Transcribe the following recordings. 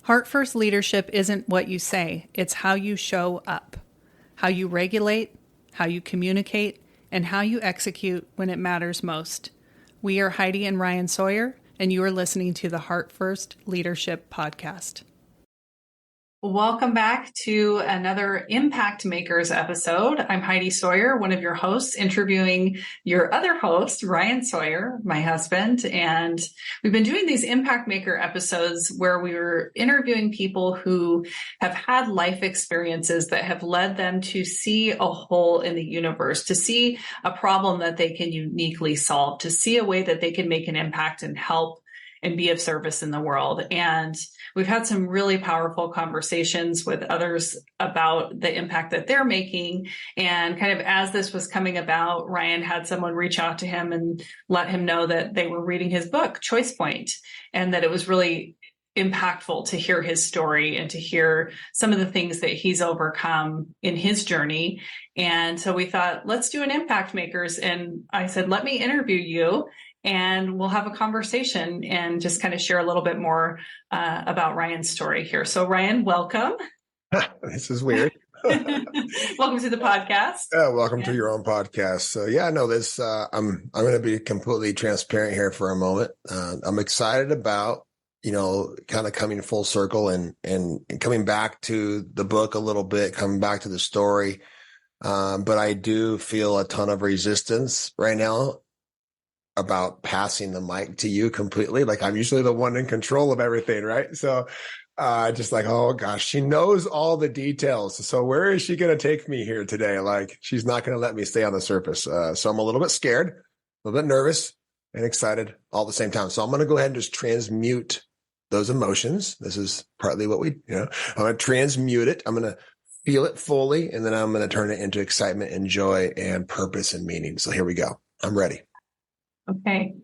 Heart first leadership isn't what you say, it's how you show up, how you regulate, how you communicate, and how you execute when it matters most. We are Heidi and Ryan Sawyer, and you are listening to the Heart First Leadership Podcast. Welcome back to another Impact Makers episode. I'm Heidi Sawyer, one of your hosts, interviewing your other host, Ryan Sawyer, my husband. And we've been doing these Impact Maker episodes where we were interviewing people who have had life experiences that have led them to see a hole in the universe, to see a problem that they can uniquely solve, to see a way that they can make an impact and help and be of service in the world. And we've had some really powerful conversations with others about the impact that they're making. And kind of as this was coming about, Ryan had someone reach out to him and let him know that they were reading his book, Choice Point, and that it was really impactful to hear his story and to hear some of the things that he's overcome in his journey. And so we thought, let's do an Impact Makers. And I said, let me interview you, and we'll have a conversation and just kind of share a little bit more about Ryan's story here. So Ryan, welcome. This is weird. Welcome to the podcast. Welcome to your own podcast. So this, I'm going to be completely transparent here for a moment. I'm excited about, kind of coming full circle and coming back to the book a little bit, coming back to the story. But I do feel a ton of resistance right now about passing the mic to you completely. Like, I'm usually the one in control of everything, right? So just like, oh gosh, she knows all the details. So where is she going to take me here today? Like, she's not going to let me stay on the surface. So I'm a little bit scared, a little bit nervous and excited all at the same time. So I'm going to go ahead and just transmute those emotions. This is partly what I'm going to transmute it. I'm going to feel it fully, and then I'm going to turn it into excitement and joy and purpose and meaning. So here we go. I'm ready. Okay.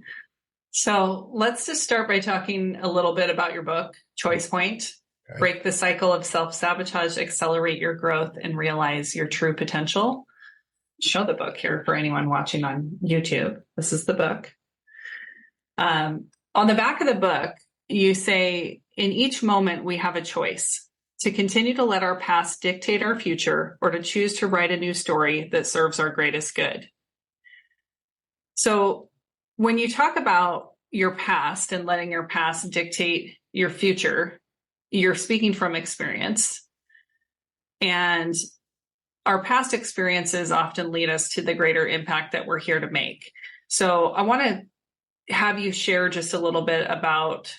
So let's just start by talking a little bit about your book, Choice Point. Okay. Break the cycle of self-sabotage, accelerate your growth, and realize your true potential. Show the book here for anyone watching on YouTube. This is the book. On the back of the book, you say, in each moment, we have a choice to continue to let our past dictate our future, or to choose to write a new story that serves our greatest good. So when you talk about your past and letting your past dictate your future, you're speaking from experience. And our past experiences often lead us to the greater impact that we're here to make. So I want to have you share just a little bit about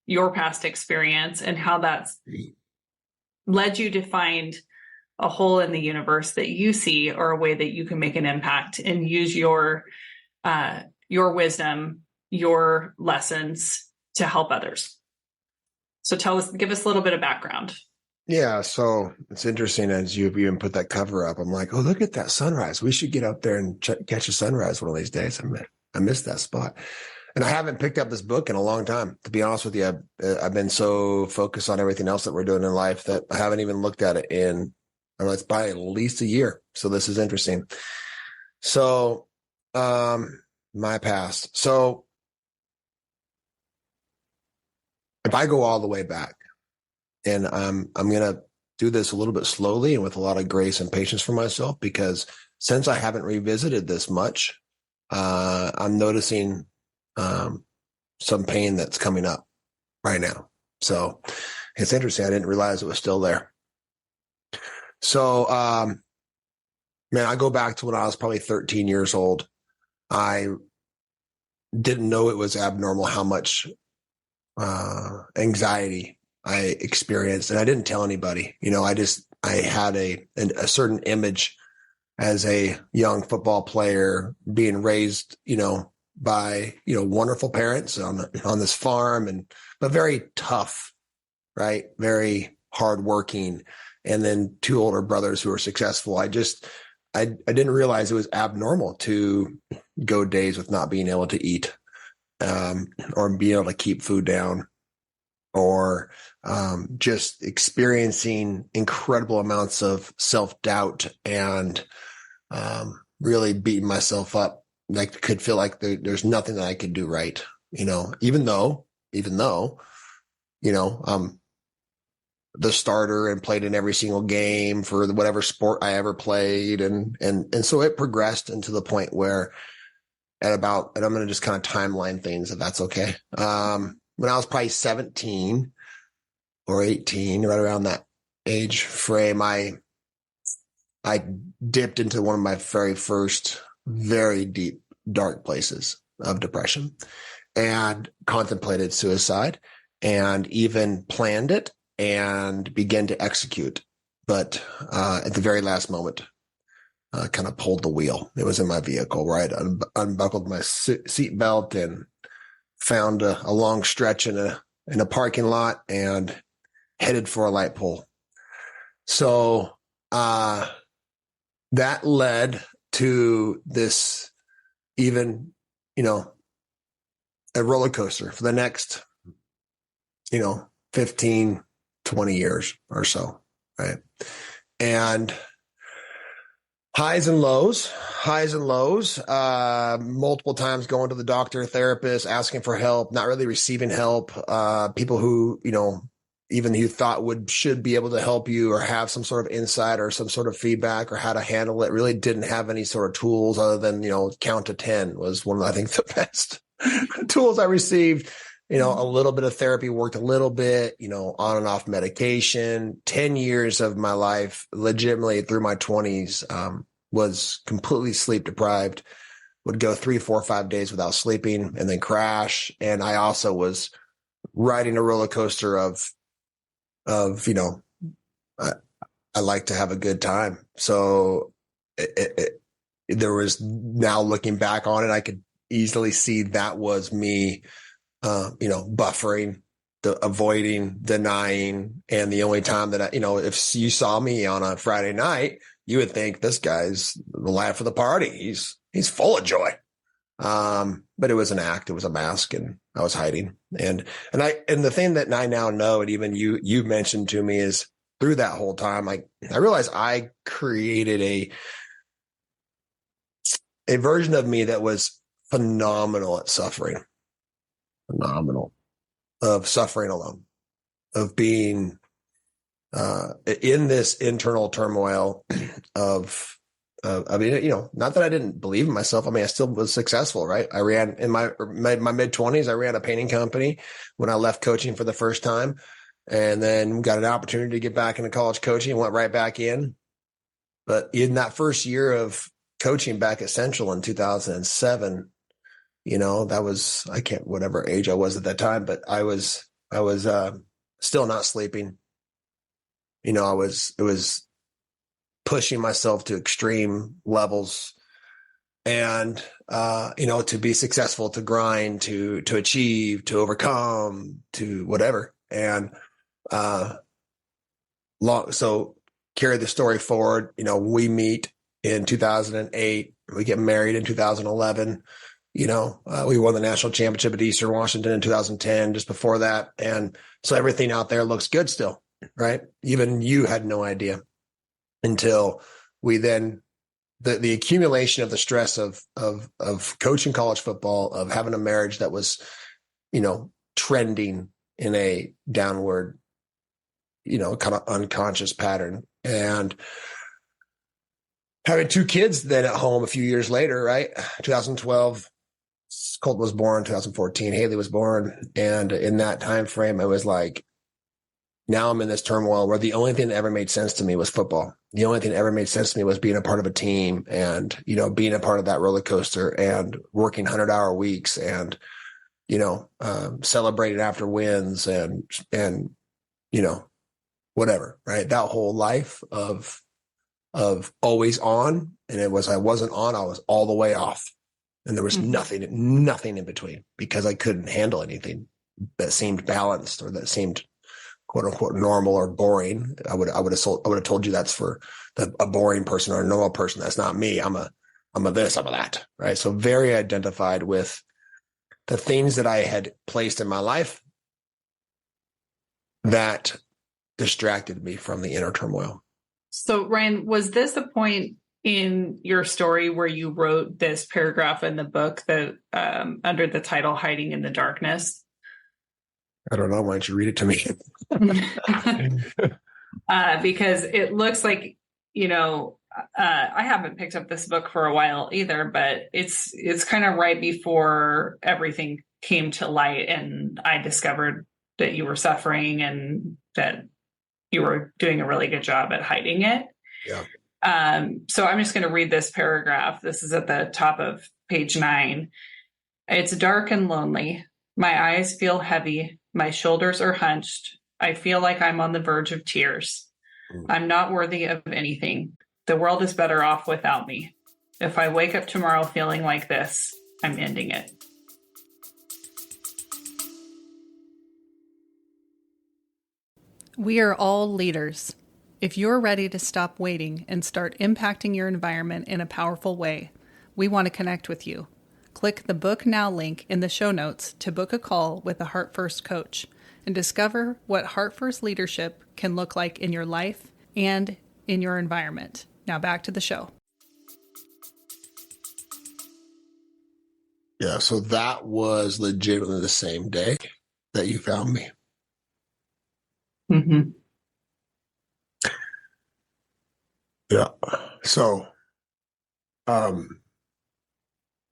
your past experience and how that's led you to find a hole in the universe that you see, or a way that you can make an impact and use your wisdom, your lessons to help others. So give us a little bit of background. Yeah. So it's interesting, as you even put that cover up, I'm like, oh, look at that sunrise. We should get up there and catch a sunrise one of these days. I missed that spot. And I haven't picked up this book in a long time. To be honest with you, I've been so focused on everything else that we're doing in life that I haven't even looked at it in, it's by at least a year. So this is interesting. So, my past. So if I go all the way back, and I'm going to do this a little bit slowly and with a lot of grace and patience for myself, because since I haven't revisited this much, I'm noticing some pain that's coming up right now. So it's interesting. I didn't realize it was still there. So, I go back to when I was probably 13 years old. I didn't know it was abnormal how much anxiety I experienced, and I didn't tell anybody. I had a certain image as a young football player, being raised, by wonderful parents on this farm, but very tough, right? Very hardworking, and then two older brothers who were successful. I didn't realize it was abnormal to go days with not being able to eat, or being able to keep food down, or just experiencing incredible amounts of self-doubt and really beating myself up. I could feel like there's nothing that I could do right, even though, the starter and played in every single game for whatever sport I ever played. And so it progressed into the point where and I'm going to just kind of timeline things if that's okay. When I was probably 17 or 18, right around that age frame, I dipped into one of my very first, very deep, dark places of depression and contemplated suicide and even planned it and began to execute. But at the very last moment, kind of pulled the wheel. It was in my vehicle, right? Unbuckled my seat belt and found a long stretch in a parking lot and headed for a light pole. So that led to this even, a roller coaster for the next, 15, 20 years or so, right? And highs and lows, multiple times going to the doctor, therapist, asking for help, not really receiving help. People who, even you thought should be able to help you or have some sort of insight or some sort of feedback or how to handle it really didn't have any sort of tools other than, count to 10 was one of, I think, the best tools I received. A little bit of therapy worked a little bit, on and off medication. 10 years of my life, legitimately through my 20s, was completely sleep deprived, would go 3, 4, 5 days without sleeping and then crash. And I also was riding a roller coaster of I like to have a good time. So there was, now looking back on it, I could easily see that was me, buffering, avoiding, denying. And the only time that if you saw me on a Friday night, you would think this guy's the life of the party. He's full of joy. But it was an act, it was a mask, and I was hiding. And the thing that I now know, and even you mentioned to me, is through that whole time, I realized I created a version of me that was phenomenal at suffering, of suffering alone, of being in this internal turmoil of not that I didn't believe in myself. I mean, I still was successful, right? I ran in my mid-20s. I ran a painting company when I left coaching for the first time, and then got an opportunity to get back into college coaching and went right back in. But in that first year of coaching back at Central in 2007, that was, I can't, whatever age I was at that time, but I was still not sleeping. It was pushing myself to extreme levels and, to be successful, to grind, to achieve, to overcome, to whatever. And, so carry the story forward. We meet in 2008, we get married in 2011. We won the national championship at Eastern Washington in 2010, just before that. And so everything out there looks good still, right? Even you had no idea until we then, the accumulation of the stress of coaching college football, of having a marriage that was, trending in a downward, kind of unconscious pattern, and having 2 kids then at home a few years later, right? 2012, Colton was born. 2014, Haley was born. And in that time frame, I was like, now I'm in this turmoil where the only thing that ever made sense to me was football. The only thing that ever made sense to me was being a part of a team and, being a part of that roller coaster and working 100-hour weeks and, celebrating after wins and, whatever, right? That whole life of always on. And I wasn't on, I was all the way off. And there was nothing in between, because I couldn't handle anything that seemed balanced or that seemed quote unquote normal or boring. I would have told you that's for a boring person or a normal person. That's not me. I'm a this, I'm a that, right? So very identified with the things that I had placed in my life that distracted me from the inner turmoil. So Ryan, was this the point in your story where you wrote this paragraph in the book that under the title "Hiding in the Darkness"? I don't know. Why don't you read it to me? Because it looks like, I haven't picked up this book for a while either, but it's kind of right before everything came to light and I discovered that you were suffering and that you were doing a really good job at hiding it. Yeah. So I'm just going to read this paragraph. This is at the top of page 9. It's dark and lonely. My eyes feel heavy. My shoulders are hunched. I feel like I'm on the verge of tears. I'm not worthy of anything. The world is better off without me. If I wake up tomorrow feeling like this, I'm ending it. We are all leaders. If you're ready to stop waiting and start impacting your environment in a powerful way, we want to connect with you. Click the Book Now link in the show notes to book a call with a Heart First coach and discover what Heart First leadership can look like in your life and in your environment. Now back to the show. Yeah, so that was legitimately the same day that you found me. Mm-hmm. Yeah. So,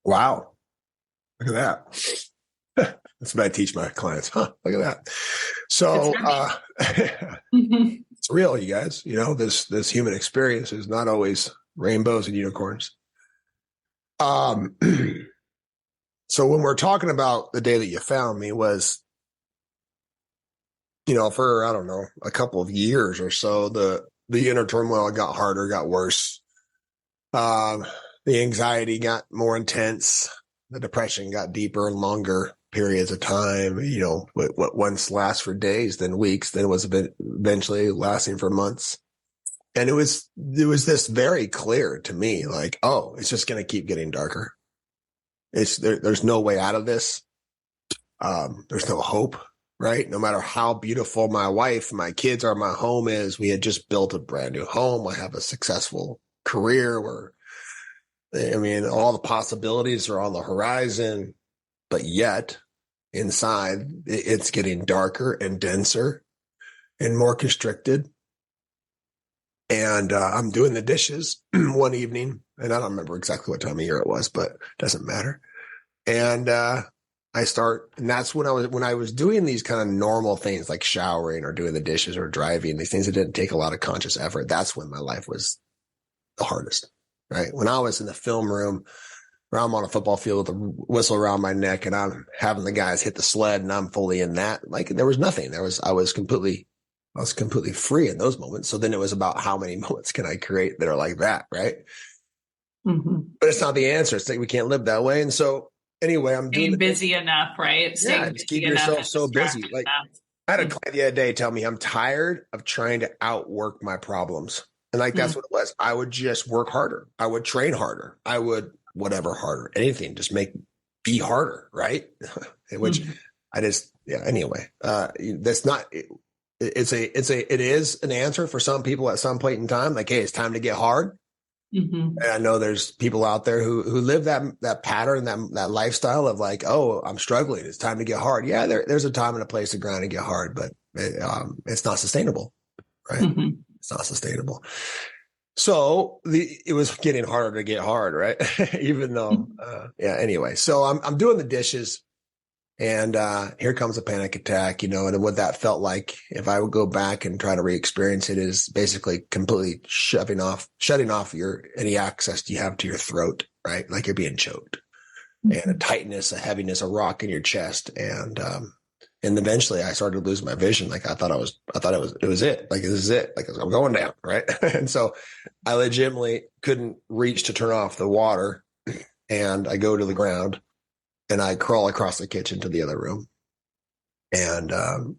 wow. Look at that. That's what I teach my clients. Huh, look at that. So, it's real, you guys. This human experience is not always rainbows and unicorns. So when we're talking about the day that you found me was, for, I don't know, a couple of years or so, the inner turmoil got harder, got worse. The anxiety got more intense. The depression got deeper and longer periods of time, what once lasts for days, then weeks, then was eventually lasting for months. And it was this very clear to me, like, oh, it's just going to keep getting darker. There's no way out of this. There's no hope, right? No matter how beautiful my wife, my kids are, my home is, we had just built a brand new home. I have a successful career where, all the possibilities are on the horizon, but yet inside it's getting darker and denser and more constricted. And I'm doing the dishes one evening, and I don't remember exactly what time of year it was, but it doesn't matter. And and that's when I was doing these kind of normal things like showering or doing the dishes or driving, these things that didn't take a lot of conscious effort. That's when my life was the hardest, right? When I was in the film room, where I'm on a football field with a whistle around my neck and I'm having the guys hit the sled and I'm fully in that, like there was nothing. I was completely free in those moments. So then it was about how many moments can I create that are like that, right? Mm-hmm. But it's not the answer. It's like we can't live that way. And so anyway, I'm doing busy enough, right? Just keep yourself so busy. Like I had a client the other day tell me I'm tired of trying to outwork my problems. And like, that's what it was. I would just work harder. I would train harder. I would whatever harder, anything, just be harder. Right. Which anyway, that's not, it is an answer for some people at some point in time. Like, hey, it's time to get hard. Mm-hmm. And I know there's people out there who live that pattern, that lifestyle of like, oh, I'm struggling. It's time to get hard. Yeah, there's a time and a place to grind and get hard, but it's not sustainable, right? Mm-hmm. It's not sustainable. So it was getting harder to get hard, right? Even though, anyway, so I'm doing the dishes. And here comes a panic attack, and what that felt like, if I would go back and try to re-experience it, is basically completely shutting off any access you have to your throat, right? Like you're being choked, and a tightness, a heaviness, a rock in your chest. And eventually I started to lose my vision. Like it was it. Like, this is it. Like I'm going down, right? And so I legitimately couldn't reach to turn off the water, and I go to the ground. And I crawl across the kitchen to the other room, and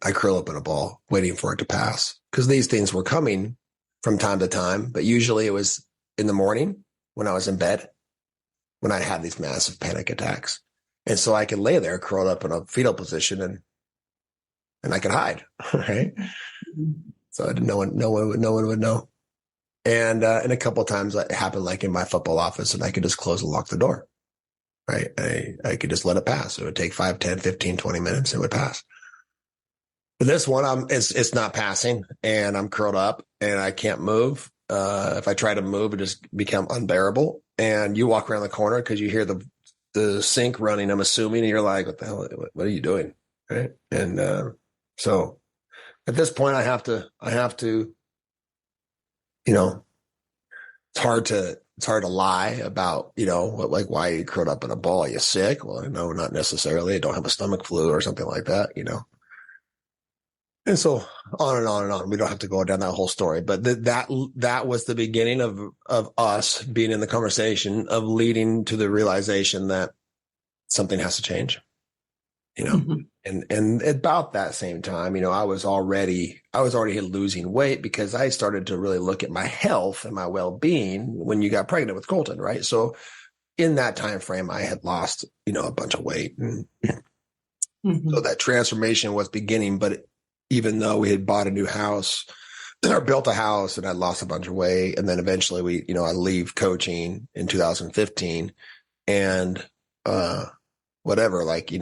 I curl up in a ball waiting for it to pass, because these things were coming from time to time. But usually it was in the morning when I was in bed, when I had these massive panic attacks. And so I could lay there curled up in a fetal position and I could hide. Right. So no one would know. And a couple of times it happened, like in my football office, and I could just close and lock the door. Right. I could just let it pass. It would take 5, 10, 15, 20 minutes. It would pass. But this one, it's not passing, and I'm curled up, and I can't move. If I try to move, it just become unbearable. And you walk around the corner because you hear the sink running. I'm assuming, and you're like, "What the hell? What are you doing?" Right? And so at this point, I have to, you know, it's hard to lie about, like, why are you curled up in a ball? Are you sick? Well, no, not necessarily. I don't have a stomach flu or something like that. And so on and on and on. We don't have to go down that whole story, but that was the beginning of us being in the conversation, of leading to the realization that something has to change, Mm-hmm. and about that same time, I was already losing weight because I started to really look at my health and my well-being when you got pregnant with Colton. Right. So in that time frame, I had lost, a bunch of weight. And so that transformation was beginning, but even though we had bought a new house or built a house and I lost a bunch of weight, and then eventually I leave coaching in 2015 and, whatever, like,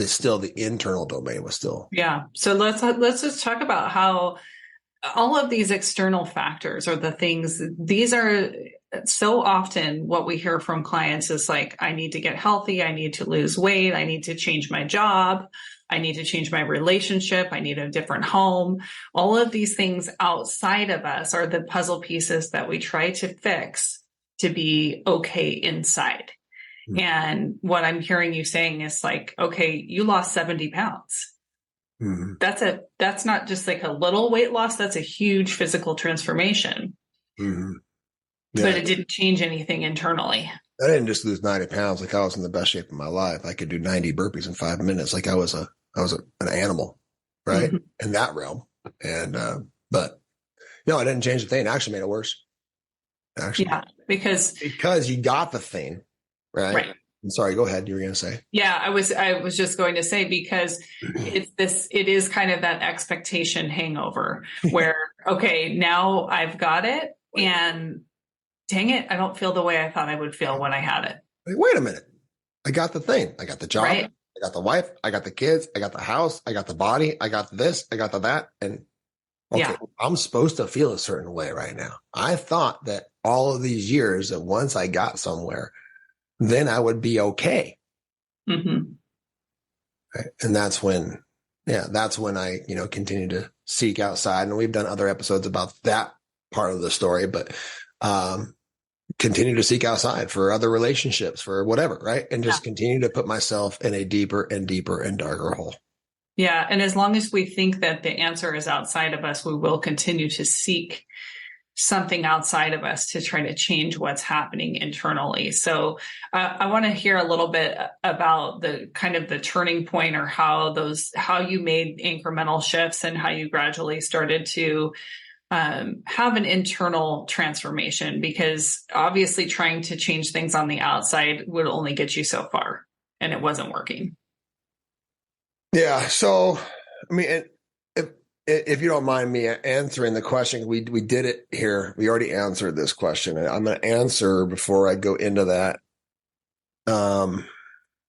still the internal domain was still. Yeah. So let's just talk about how all of these external factors are the things, these are so often what we hear from clients is like, I need to get healthy. I need to lose weight. I need to change my job. I need to change my relationship. I need a different home. All of these things outside of us are the puzzle pieces that we try to fix to be okay inside. Mm-hmm. And what I'm hearing you saying is like, okay, you lost 70 pounds. Mm-hmm. That's not just like a little weight loss. That's a huge physical transformation. Mm-hmm. Yeah. But it didn't change anything internally. I didn't just lose 90 pounds. Like, I was in the best shape of my life. I could do 90 burpees in 5 minutes. Like, I was an animal, right? Mm-hmm. In that realm. And, but no, I didn't change the thing. It actually made it worse. Yeah. Because you got the thing, right? I'm sorry, go ahead. You were going to say. Yeah, I was just going to say, because it is kind of that expectation hangover where, okay, now I've got it, and dang it, I don't feel the way I thought I would feel when I had it. Wait a minute. I got the thing. I got the job. Right? I got the wife. I got the kids. I got the house. I got the body. I got this. I got the that. And okay, yeah. I'm supposed to feel a certain way right now. I thought that all of these years that once I got somewhere, then I would be okay. Mm-hmm. Right? And that's when I, continue to seek outside. And we've done other episodes about that part of the story, but continue to seek outside for other relationships, for whatever, right? And just continue to put myself in a deeper and deeper and darker hole. Yeah. And as long as we think that the answer is outside of us, we will continue to seek something outside of us to try to change what's happening internally. So I want to hear a little bit about the kind of the turning point, or how you made incremental shifts and how you gradually started to have an internal transformation, because obviously trying to change things on the outside would only get you so far, and it wasn't working. Yeah. So, I mean, if you don't mind me answering the question, we did it here. We already answered this question, and I'm going to answer before I go into that. And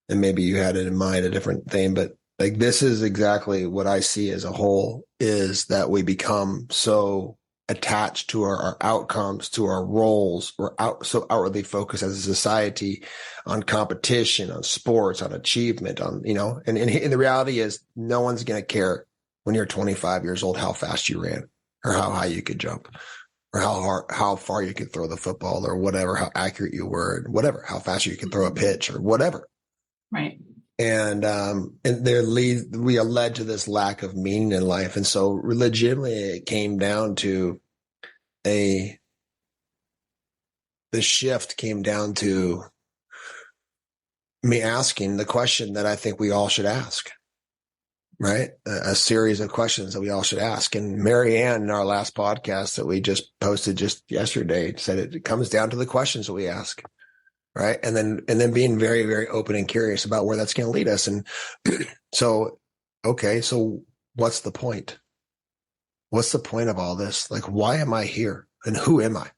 maybe you had it in mind, a different thing, but like, this is exactly what I see as a whole, is that we become so attached to our outcomes, to our roles. We're so outwardly focused as a society on competition, on sports, on achievement, on, and the reality is no one's going to care when you're 25 years old, how fast you ran, or how high you could jump, or how far you could throw the football, or whatever, how accurate you were, whatever, how fast you could throw a pitch, or whatever. Right. And we are led to this lack of meaning in life. And so legitimately it came down to the shift came down to me asking the question that I think we all should ask. Right? A series of questions that we all should ask. And Mary Ann, in our last podcast that we just posted just yesterday, said it comes down to the questions that we ask. Right. And then being very, very open and curious about where that's going to lead us. And so, okay, so what's the point? What's the point of all this? Like, why am I here? And who am I?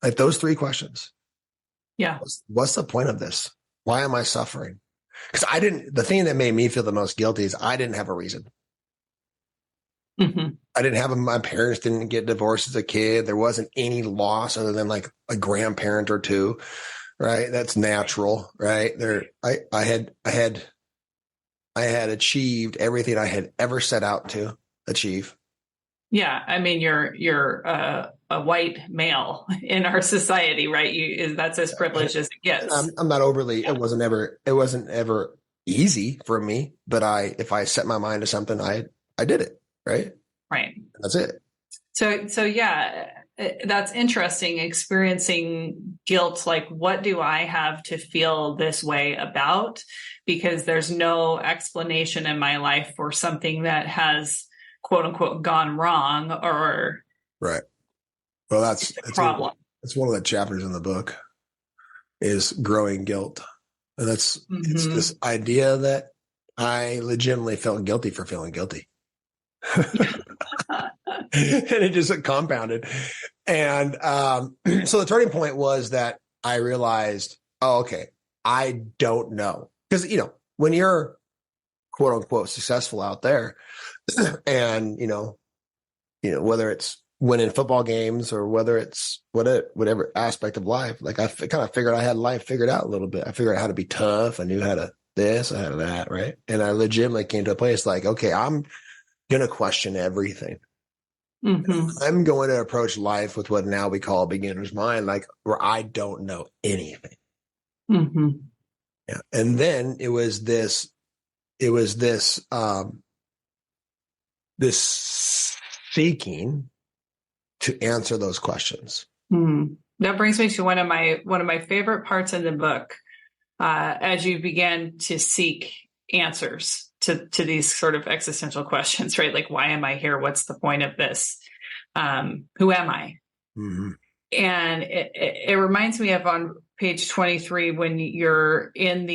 Like, those three questions. Yeah. What's the point of this? Why am I suffering? Because the thing that made me feel the most guilty is I didn't have a reason. Mm-hmm. I didn't have my parents didn't get divorced as a kid. There wasn't any loss other than like a grandparent or two, right? That's natural, right? I had achieved everything I had ever set out to achieve. Yeah, I mean, you're a white male in our society, right? That's as privileged as it gets. I'm not overly. Yeah. It wasn't ever easy for me. But if I set my mind to something, I did it. Right. Right. That's it. So yeah, that's interesting. Experiencing guilt, like, what do I have to feel this way about? Because there's no explanation in my life for something that has, quote unquote, gone wrong or Right. Well, that's a problem. It's one of the chapters in the book is growing guilt, and it's this idea that I legitimately felt guilty for feeling guilty. And it just compounded. And so the turning point was that I realized, oh, okay, I don't know. Because, when you're quote unquote successful out there and, whether it's winning football games or whether it's whatever aspect of life, like I kind of figured I had life figured out a little bit. I figured out how to be tough. I knew how to this, I had that, right? And I legitimately came to a place like, okay, I'm going to question everything. Mm-hmm. I'm going to approach life with what now we call a beginner's mind, like where I don't know anything. Mm-hmm. Yeah. And then it was this seeking to answer those questions. Mm. That brings me to one of my favorite parts in the book, as you began to seek answers to these sort of existential questions, right? Like, why am I here? What's the point of this? Who am I? Mm-hmm. And it reminds me of on page 23 when you're in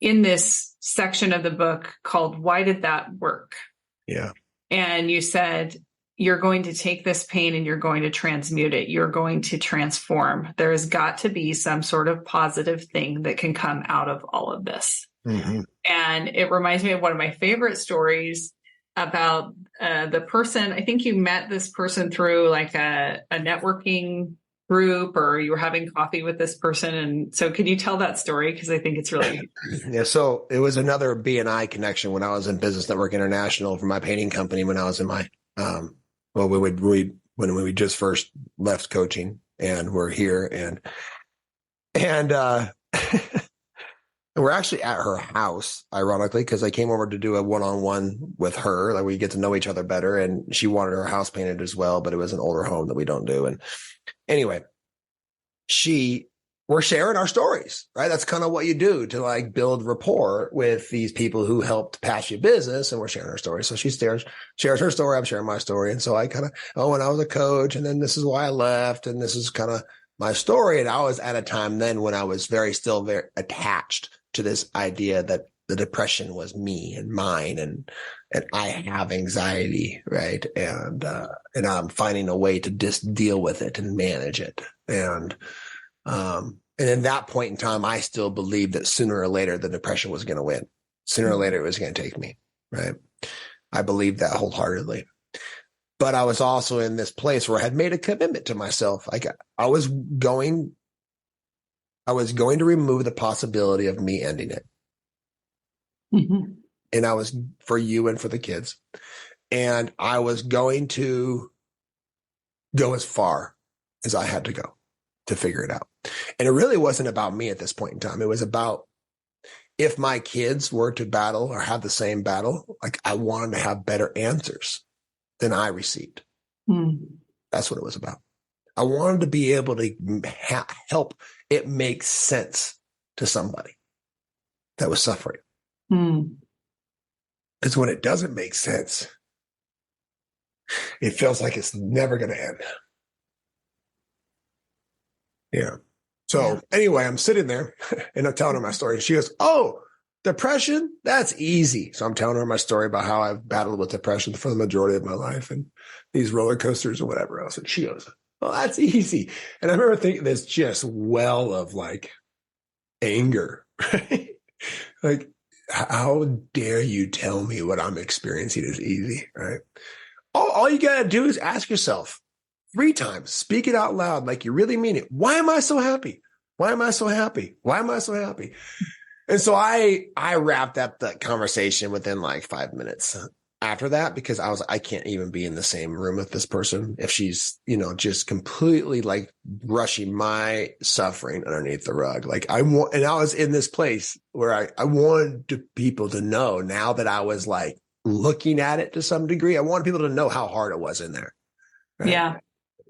this section of the book called "Why Did That Work?" Yeah. And you said, you're going to take this pain and you're going to transmute it. You're going to transform. There has got to be some sort of positive thing that can come out of all of this. Mm-hmm. And it reminds me of one of my favorite stories about the person. I think you met this person through like a networking group, or you were having coffee with this person. And so can you tell that story? Because I think it's really... Yeah. So it was another B&I connection when I was in Business Network International for my painting company when I was in my... when we just first left coaching and we're here and we're actually at her house, ironically, because I came over to do a one-on-one with her. Like we get to know each other better, and she wanted her house painted as well, but it was an older home that we don't do. And anyway, we're sharing our stories, right? That's kind of what you do to like build rapport with these people who helped pass you business, and we're sharing our stories. So she shares her story, I'm sharing my story. And so I kind of, when I was a coach, and then this is why I left, and this is kind of my story. And I was at a time then when I was still very attached to this idea that the depression was me and mine, and I have anxiety, right? And I'm finding a way to just deal with it and manage it. And in that point in time, I still believed that sooner or later, the depression was going to win. Sooner or later, it was going to take me, right? I believed that wholeheartedly. But I was also in this place where I had made a commitment to myself. Like I was going to remove the possibility of me ending it. Mm-hmm. And I was for you and for the kids. And I was going to go as far as I had to go to figure it out. And it really wasn't about me at this point in time. It was about if my kids were to battle or have the same battle, like I wanted to have better answers than I received. Mm. That's what it was about. I wanted to be able to help it make sense to somebody that was suffering. Because when it doesn't make sense, it feels like it's never going to end. Yeah. So anyway, I'm sitting there and I'm telling her my story. And she goes, "Oh, depression? That's easy." So I'm telling her my story about how I've battled with depression for the majority of my life and these roller coasters and whatever else. And she goes, "Oh, that's easy." And I remember thinking this just well of like anger, right? Like how dare you tell me what I'm experiencing is easy, right? All you got to do is ask yourself 3 times, speak it out loud like you really mean it. Why am I so happy? Why am I so happy? Why am I so happy? And so I wrapped up that conversation within like 5 minutes after that, because I can't even be in the same room with this person if she's, just completely like brushing my suffering underneath the rug. Like and I was in this place where I wanted people to know, now that I was like looking at it to some degree, I wanted people to know how hard it was in there. Right? Yeah.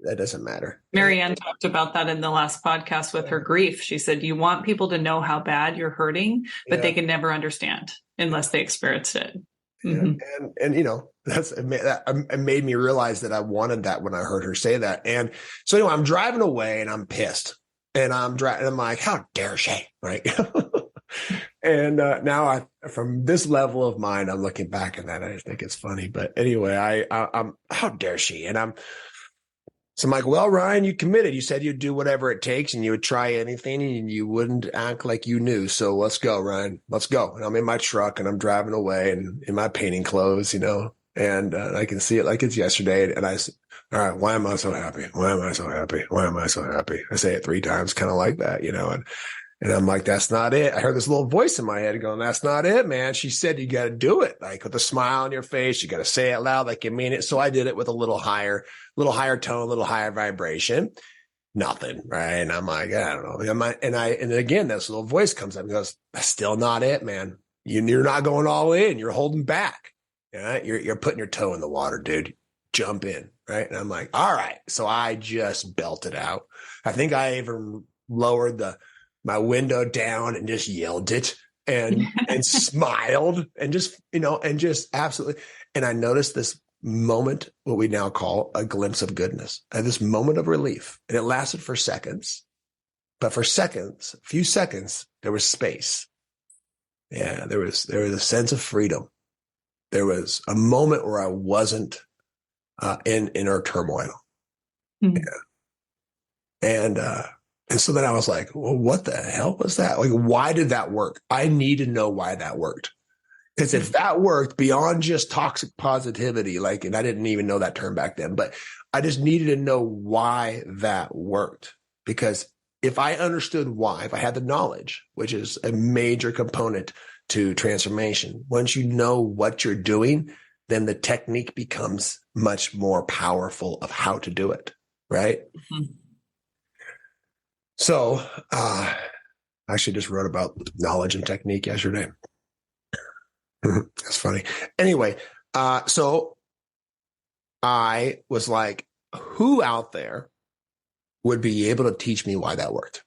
That doesn't matter. Marianne talked about that in the last podcast with her grief. She said, you want people to know how bad you're hurting, but they can never understand unless they experienced it. Mm-hmm. And it made me realize that I wanted that when I heard her say that. And so anyway, I'm driving away and I'm pissed, and I'm like, how dare she? Right. And now from this level of mind, I'm looking back at that. I think it's funny, but anyway, I'm how dare she? And So I'm like, well, Ryan, you committed. You said you'd do whatever it takes and you would try anything and you wouldn't act like you knew. So let's go, Ryan. Let's go. And I'm in my truck and I'm driving away and in my painting clothes, and I can see it like it's yesterday. And I said, all right, why am I so happy? Why am I so happy? Why am I so happy? I say it 3 times, kind of like that, and I'm like, that's not it. I heard this little voice in my head going, that's not it, man. She said, you got to do it. Like with a smile on your face, you got to say it loud, like you mean it. So I did it with a little higher tone, a little higher vibration. Nothing. Right. And I'm like, I don't know. And again, this little voice comes up and goes, that's still not it, man. You're not going all in. You're holding back. Right? You're putting your toe in the water, dude. Jump in. Right. And I'm like, all right. So I just belted out. I think I even lowered my window down and just yelled it and smiled and just absolutely. And I noticed this moment, what we now call a glimpse of goodness, this moment of relief. And it lasted for seconds, but for seconds, a few seconds, there was space. Yeah. There was a sense of freedom. There was a moment where I wasn't in inner turmoil. Mm-hmm. Yeah. And so then I was like, well, what the hell was that? Like, why did that work? I need to know why that worked. Because if that worked beyond just toxic positivity, and I didn't even know that term back then, but I just needed to know why that worked. Because if I understood why, if I had the knowledge, which is a major component to transformation, once you know what you're doing, then the technique becomes much more powerful of how to do it. Right. Mm-hmm. So I actually just wrote about knowledge and technique yesterday. That's funny. Anyway, so I was like, who out there would be able to teach me why that worked?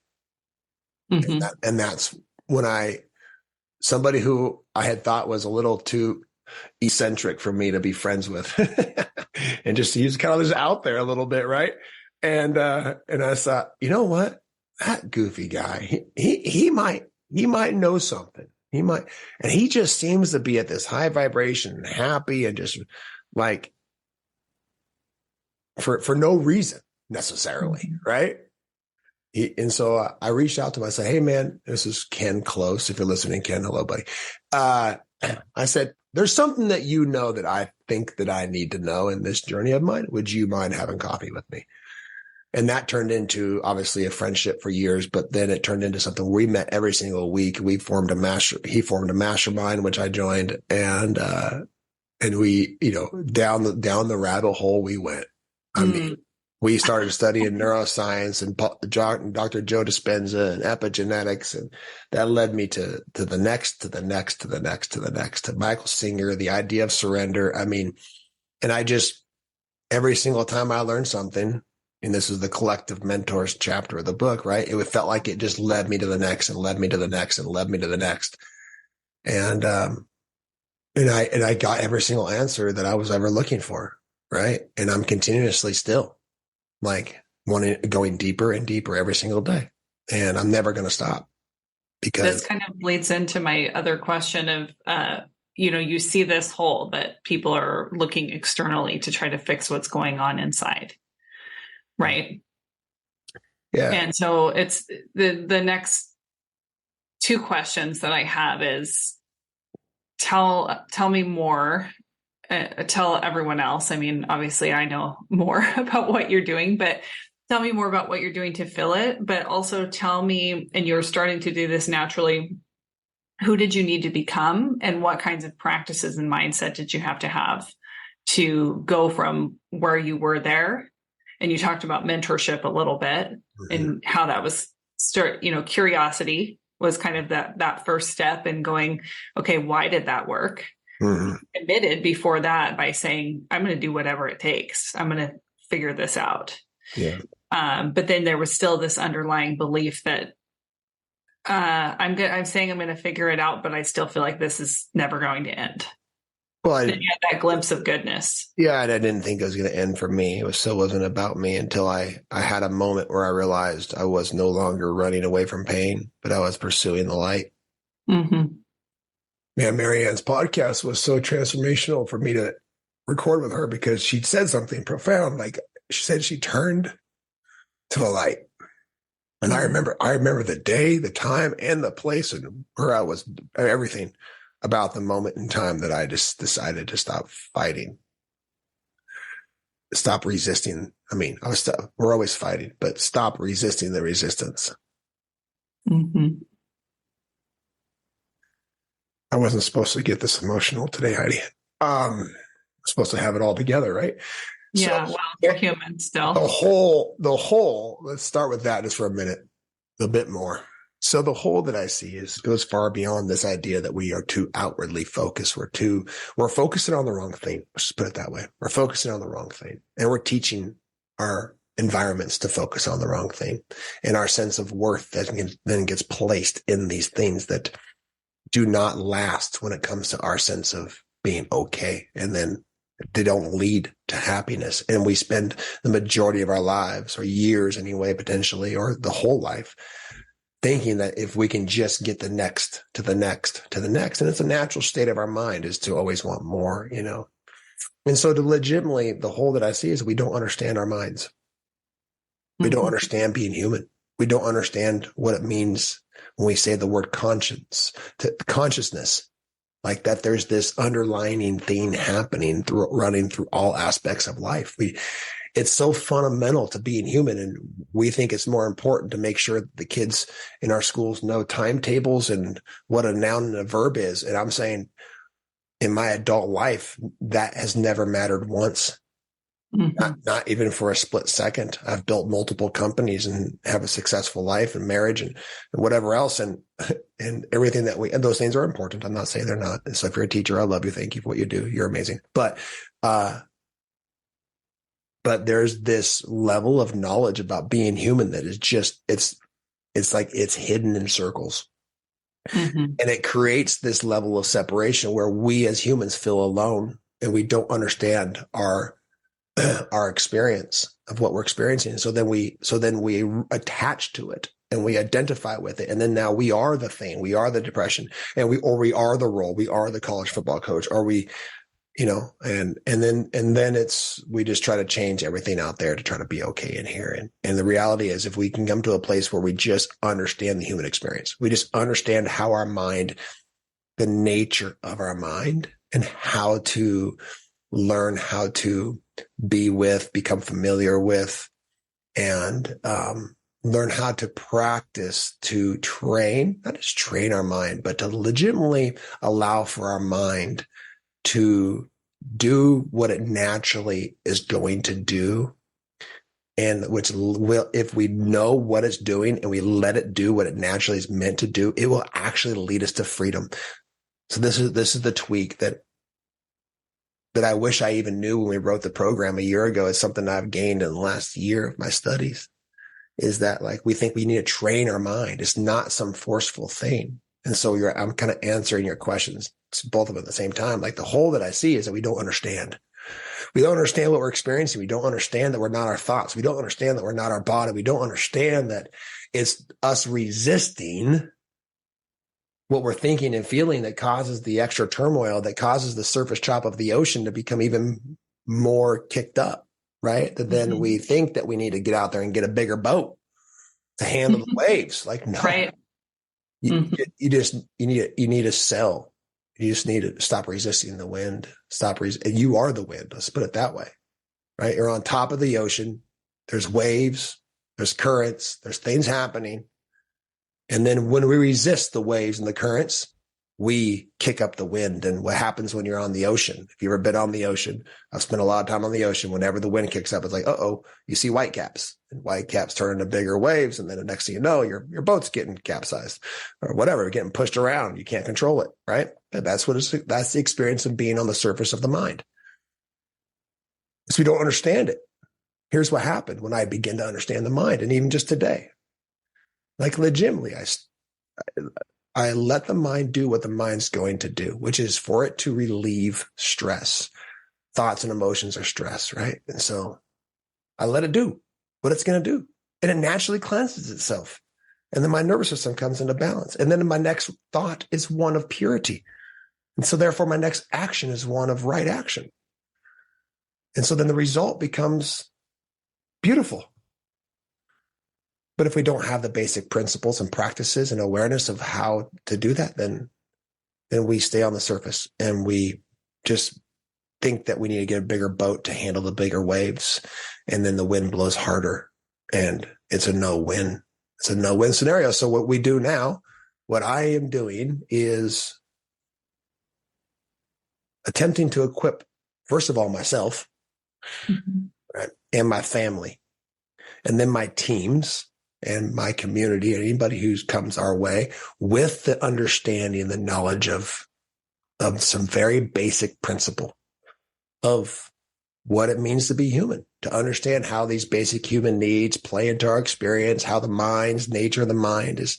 Mm-hmm. And that's when somebody who I had thought was a little too eccentric for me to be friends with and just he's kind of just out there a little bit. Right. And I thought, you know what? That goofy guy, he might know something. He might, and he just seems to be at this high vibration and happy and just like for no reason necessarily. Mm-hmm. Right. And so I reached out to him. I said, hey man, this is Ken Close. If you're listening, Ken, hello, buddy. I said, there's something that that I think that I need to know in this journey of mine. Would you mind having coffee with me? And that turned into obviously a friendship for years, but then it turned into something we met every single week. He formed a mastermind, which I joined, and we, down the rabbit hole we went. I mean, we started studying neuroscience and Dr. Joe Dispenza and epigenetics. And that led me to the next, to Michael Singer, the idea of surrender. I mean, and I just, every single time I learned something, and this is the collective mentors chapter of the book, right? It felt like it just led me to the next and led me to the next and led me to the next. And I got every single answer that I was ever looking for. Right. And I'm continuously still going deeper and deeper every single day. And I'm never going to stop, because this kind of leads into my other question of, you see this hole that people are looking externally to try to fix what's going on inside. Right. Yeah. And so it's the next 2 questions that I have is, tell me more. Tell everyone else. I mean, obviously, I know more about what you're doing, but tell me more about what you're doing to fill it. But also tell me, and you're starting to do this naturally, who did you need to become, and what kinds of practices and mindset did you have to go from where you were there? And you talked about mentorship a little bit, and how that was curiosity was kind of that first step in going, okay, why did that work? Admitted before that by saying, I'm going to do whatever it takes. I'm going to figure this out. Yeah. But then there was still this underlying belief that I'm saying I'm going to figure it out, but I still feel like this is never going to end. Well, I had that glimpse of goodness. Yeah, and I didn't think it was going to end for me. It still wasn't about me until I had a moment where I realized I was no longer running away from pain, but I was pursuing the light. Mm-hmm. Man, Marianne's podcast was so transformational for me to record with her because she said something profound. Like she said, she turned to the light. And I remember the day, the time, and the place, and where I was, everything about the moment in time that I just decided to stop fighting, stop resisting. I mean, we're always fighting, but stop resisting the resistance. Mm-hmm. I wasn't supposed to get this emotional today, Heidi. I'm supposed to have it all together, right? Yeah, so, well, you're human still. The whole, let's start with that just for a minute, a bit more. So the whole that I see goes far beyond this idea that we are too outwardly focused. We're focusing on the wrong thing. Let's just put it that way. We're focusing on the wrong thing. And we're teaching our environments to focus on the wrong thing. And our sense of worth then gets placed in these things that do not last when it comes to our sense of being okay. And then they don't lead to happiness. And we spend the majority of our lives, or years anyway, potentially, or the whole life, thinking that if we can just get the next to the next to the next, and it's a natural state of our mind is to always want more, And so to legitimately, the whole that I see is we don't understand our minds. We don't understand being human. We don't understand what it means when we say the word consciousness, like that there's this underlining thing happening running through all aspects of life. It's so fundamental to being human. And we think it's more important to make sure that the kids in our schools know timetables and what a noun and a verb is. And I'm saying in my adult life, that has never mattered once. Mm-hmm. Not even for a split second. I've built multiple companies and have a successful life and marriage and whatever else. And everything and those things are important. I'm not saying they're not. So if you're a teacher, I love you. Thank you for what you do. You're amazing. But there's this level of knowledge about being human that is just, it's like it's hidden in circles. Mm-hmm. And it creates this level of separation where we as humans feel alone and we don't understand our experience of what we're experiencing. So then we attach to it and we identify with it. And then now we are the thing, we are the depression, and we are the role, we are the college football coach, or we, and then we just try to change everything out there to try to be okay in here. And the reality is, if we can come to a place where we just understand the human experience, we just understand how our mind, the nature of our mind, and how to learn how to be with, become familiar with, and learn how to practice to train, not just train our mind, but to legitimately allow for our mind to do what it naturally is going to do. And which will, if we know what it's doing and we let it do what it naturally is meant to do, it will actually lead us to freedom. So this is the tweak that I wish I even knew when we wrote the program a year ago. It's something I've gained in the last year of my studies, is that like we think we need to train our mind. It's not some forceful thing. And so I'm kind of answering your questions, both of them at the same time. Like the whole that I see is that we don't understand. We don't understand what we're experiencing. We don't understand that we're not our thoughts. We don't understand that we're not our body. We don't understand that it's us resisting what we're thinking and feeling that causes the extra turmoil, that causes the surface chop of the ocean to become even more kicked up, right? That then we think that we need to get out there and get a bigger boat to handle the waves. Like, no, right. you need to sail. You just need to stop resisting the wind. You are the wind. Let's put it that way, right? You're on top of the ocean. There's waves, there's currents, there's things happening. And then when we resist the waves and the currents, we kick up the wind. And what happens when you're on the ocean? If you've ever been on the ocean, I've spent a lot of time on the ocean. Whenever the wind kicks up, it's like, you see whitecaps, and whitecaps turn into bigger waves. And then the next thing you know, your boat's getting capsized or whatever, getting pushed around. You can't control it, right? And that's the experience of being on the surface of the mind. So we don't understand it. Here's what happened when I began to understand the mind. And even just today, like legitimately, I let the mind do what the mind's going to do, which is for it to relieve stress. Thoughts and emotions are stress, right? And so I let it do what it's going to do. And it naturally cleanses itself. And then my nervous system comes into balance. And then my next thought is one of purity. And so therefore my next action is one of right action. And so then the result becomes beautiful. But if we don't have the basic principles and practices and awareness of how to do that, then we stay on the surface and we just think that we need to get a bigger boat to handle the bigger waves. And then the wind blows harder and it's a no-win. It's a no-win scenario. So what we do now, what I am doing is attempting to equip, first of all, myself, right, and my family, and then my teams and my community and anybody who comes our way with the understanding, the knowledge of some very basic principle of what it means to be human, to understand how these basic human needs play into our experience, how the nature of the mind is,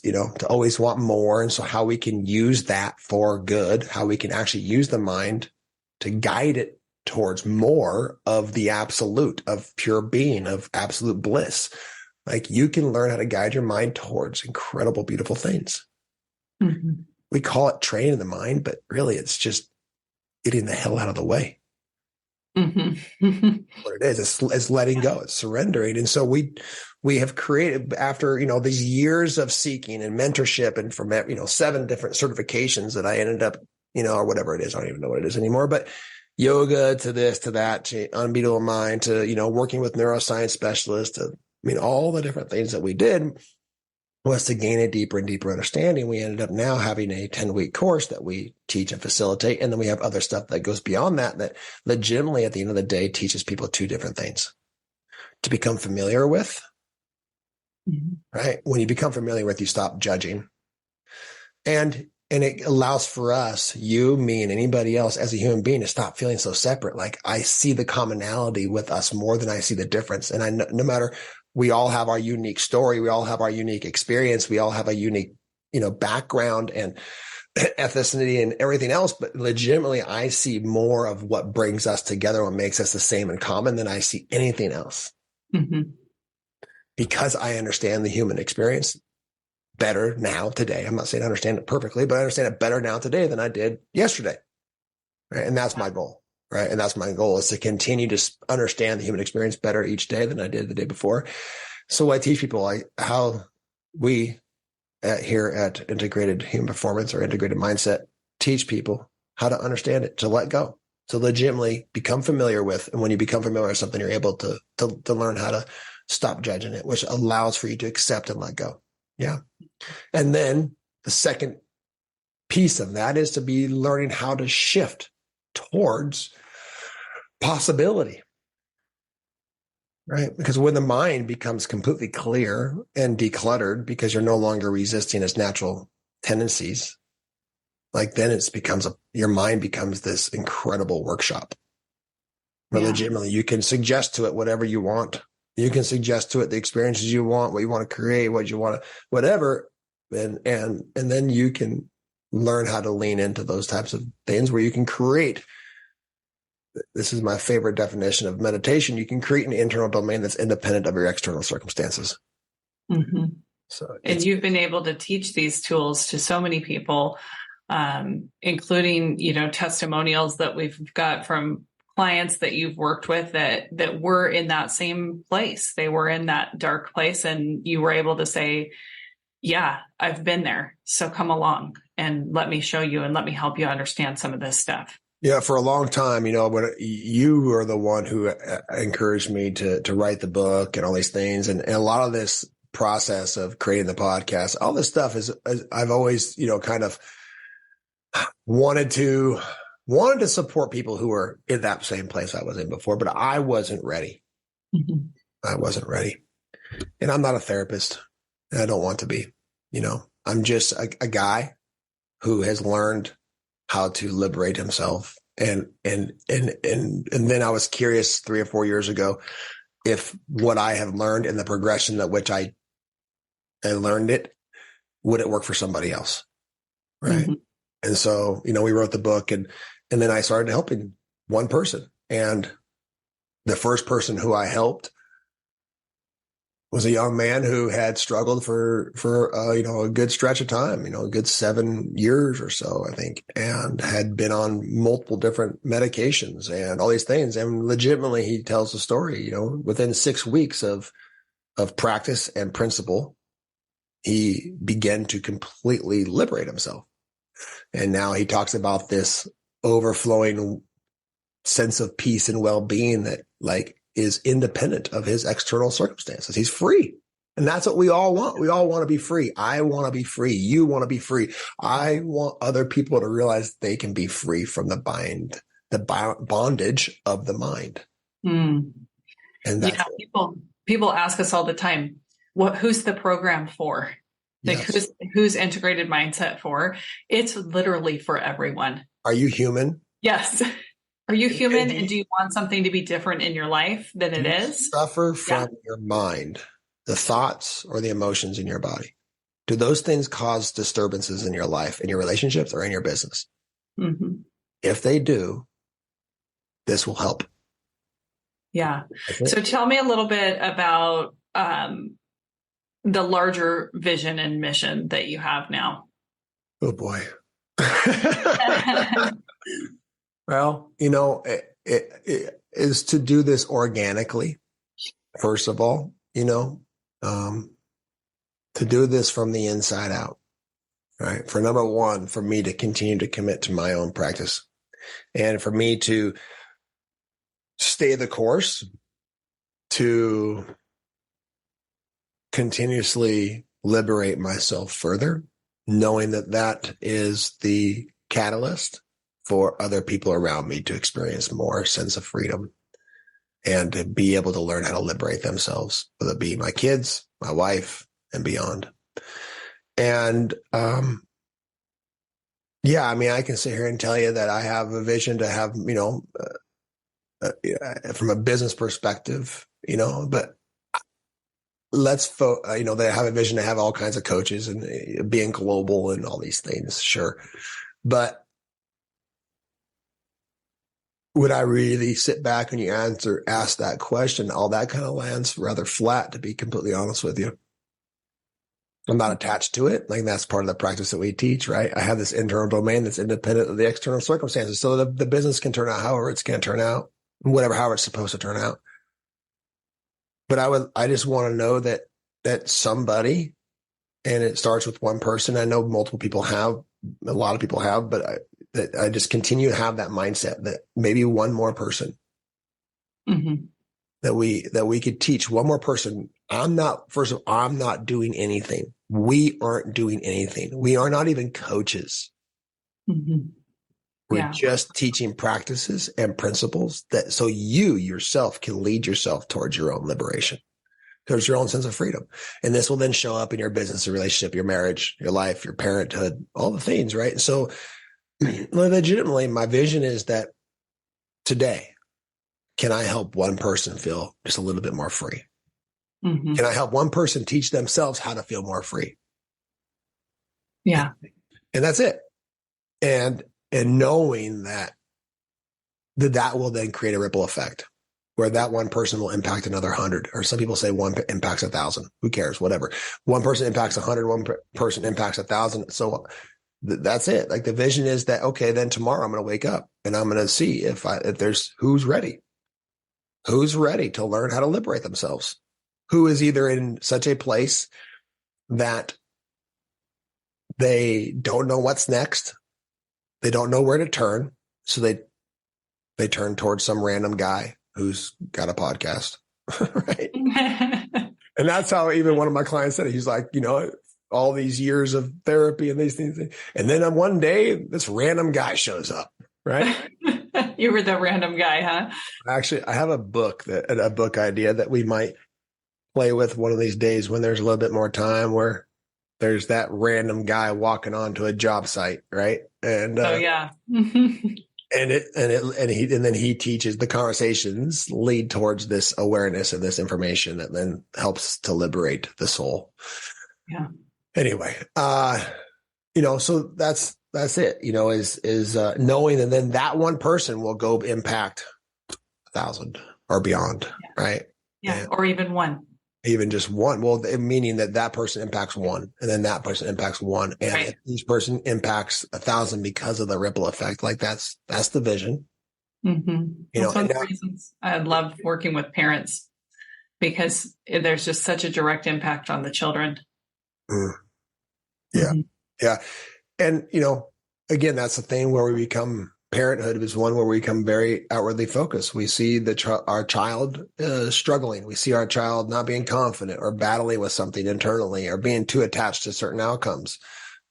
to always want more. And so how we can use that for good, how we can actually use the mind to guide it towards more of the absolute, of pure being, of absolute bliss. Like you can learn how to guide your mind towards incredible, beautiful things. Mm-hmm. We call it training the mind, but really it's just getting the hell out of the way. Mm-hmm. What it is, it's letting go, it's surrendering. And so we have created, after, these years of seeking and mentorship and from, 7 different certifications that I ended up, or whatever it is, I don't even know what it is anymore, but yoga to this, to that, to unbeatable mind, to, working with neuroscience specialists, all the different things that we did was to gain a deeper and deeper understanding. We ended up now having a 10-week course that we teach and facilitate. And then we have other stuff that goes beyond that legitimately at the end of the day teaches people 2 different things: to become familiar with, right? When you become familiar with, you stop judging. And it allows for us, you, me, and anybody else as a human being to stop feeling so separate. Like I see the commonality with us more than I see the difference. And I know, no matter, we all have our unique story. We all have our unique experience. We all have a unique, background and ethnicity and everything else. But legitimately, I see more of what brings us together, what makes us the same in common than I see anything else. Mm-hmm. Because I understand the human experience better now today. I'm not saying I understand it perfectly, but I understand it better now today than I did yesterday. Right? And that's my goal. Right. And that's my goal, is to continue to understand the human experience better each day than I did the day before. So I teach people how we here at Integrated Human Performance or Integrated Mindset teach people how to understand it, to let go, to legitimately become familiar with. And when you become familiar with something, you're able to learn how to stop judging it, which allows for you to accept and let go. Yeah. And then the second piece of that is to be learning how to shift towards possibility, right? Because when the mind becomes completely clear and decluttered, because you're no longer resisting its natural tendencies, like then your mind becomes this incredible workshop. But legitimately, you can suggest to it whatever you want. You can suggest to it the experiences you want, what you want to create, what you want to, whatever. And then you can learn how to lean into those types of things where you can create. This is my favorite definition of meditation. You can create an internal domain that's independent of your external circumstances. Mm-hmm. And you've been able to teach these tools to so many people, including, testimonials that we've got from clients that you've worked with that were in that same place. They were in that dark place, and you were able to say, yeah, I've been there, so come along. and let me show you and let me help you understand some of this stuff. Yeah, for a long time, when you were the one who encouraged me to write the book and all these things, and a lot of this process of creating the podcast, all this stuff is I've always, kind of wanted to support people who were in that same place I was in before, but I wasn't ready. Mm-hmm. I wasn't ready, and I'm not a therapist, and I don't want to be. I'm just a guy who has learned how to liberate himself. And then I was curious 3 or 4 years ago if what I have learned and the progression at which I learned it, would it work for somebody else? Right. Mm-hmm. And so, we wrote the book and then I started helping one person. And the first person who I helped was a young man who had struggled for a good stretch of time, a good 7 years or so, I think, and had been on multiple different medications and all these things. And legitimately, he tells the story, within 6 weeks of practice and principle, he began to completely liberate himself. And now he talks about this overflowing sense of peace and well-being that is independent of his external circumstances. He's free. And that's what we all want. We all want to be free. I want to be free. You want to be free. I want other people to realize they can be free from the bondage of the mind. Mm. And that's people ask us all the time, who's the program for? Yes. Who's integrated mindset for? It's literally for everyone. Are you human? Yes. Are you human and do you want something to be different in your life than it is? Suffer from your mind, the thoughts or the emotions in your body. Do those things cause disturbances in your life, in your relationships, or in your business? Mm-hmm. If they do, this will help. Yeah. So tell me a little bit about the larger vision and mission that you have now. Oh boy. Well, it is to do this organically, first of all, to do this from the inside out, right? For number one, for me to continue to commit to my own practice and for me to stay the course, to continuously liberate myself further, knowing that is the catalyst for other people around me to experience more sense of freedom and to be able to learn how to liberate themselves, whether it be my kids, my wife, and beyond. And I can sit here and tell you that I have a vision to have, from a business perspective, but let's, they have a vision to have all kinds of coaches and being global and all these things. Sure. But would I really sit back and ask that question? All that kind of lands rather flat, to be completely honest with you. I'm not attached to it. That's part of the practice that we teach, right? I have this internal domain that's independent of the external circumstances. So the business can turn out however it's going to turn out, however it's supposed to turn out. But I just want to know that somebody, and it starts with one person. I know multiple people have, a lot of people have, but that I just continue to have that mindset that maybe one more person mm-hmm. that we could teach one more person. I'm not doing anything. We aren't doing anything. We are not even coaches. Mm-hmm. We're just teaching practices and principles so you yourself can lead yourself towards your own liberation, towards your own sense of freedom. And this will then show up in your business, your relationship, your marriage, your life, your parenthood, all the things, right? And so legitimately, my vision is that today, can I help one person feel just a little bit more free? Mm-hmm. Can I help one person teach themselves how to feel more free? Yeah. And that's it. And knowing that will then create a ripple effect where that one person will impact another 100, or some people say one impacts 1,000. Who cares? Whatever. One person impacts 100, one person impacts 1,000. So that's it. The vision is that, okay, then tomorrow I'm going to wake up and I'm going to see if there's who's ready to learn how to liberate themselves, who is either in such a place that They don't know what's next. They don't know where to turn. So they turn towards some random guy who's got a podcast. Right. And that's how even one of my clients said it. He's like, all these years of therapy and these things. And then one day this random guy shows up. Right. You were the random guy, huh? Actually, I have a book idea that we might play with one of these days when there's a little bit more time, where there's that random guy walking onto a job site. Right. And, yeah. And then he teaches, the conversations lead towards this awareness and this information that then helps to liberate the soul. Yeah. Anyway, so that's it, is knowing, and then that one person will go impact 1,000 or beyond. Yeah. Right. Yeah. And or even one. Even just one. Well, meaning that person impacts one, and then that person impacts one, and right. Each person impacts 1,000 because of the ripple effect. Like that's the vision. Mm-hmm. That's one of the reasons I love working with parents, because there's just such a direct impact on the children. Yeah. Mm-hmm. Yeah. And, again, that's the thing where we become, parenthood is one where we become very outwardly focused. We see our child struggling. We see our child not being confident or battling with something internally or being too attached to certain outcomes.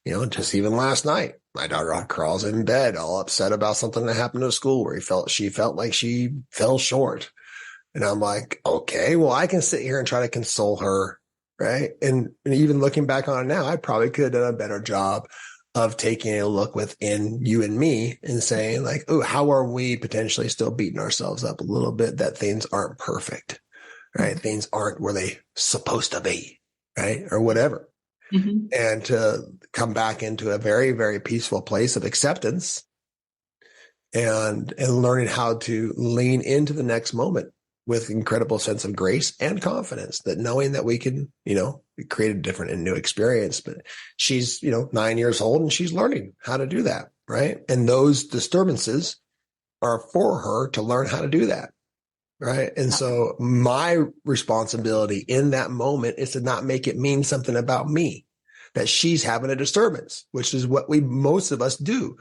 Just even last night, my daughter crawls in bed all upset about something that happened at school where she felt like she fell short. And I'm like, okay, well, I can sit here and try to console her. Right. And even looking back on it now, I probably could have done a better job of taking a look within you and me and saying like, oh, how are we potentially still beating ourselves up a little bit that things aren't perfect, right? Things aren't where they supposed to be, right? Or whatever. Mm-hmm. And to come back into a very, very peaceful place of acceptance and learning how to lean into the next moment with incredible sense of grace and confidence, that knowing that we can, create a different and new experience. But she's, 9 years old and she's learning how to do that. Right. And those disturbances are for her to learn how to do that. Right. And so my responsibility in that moment is to not make it mean something about me, that she's having a disturbance, which is what most of us do.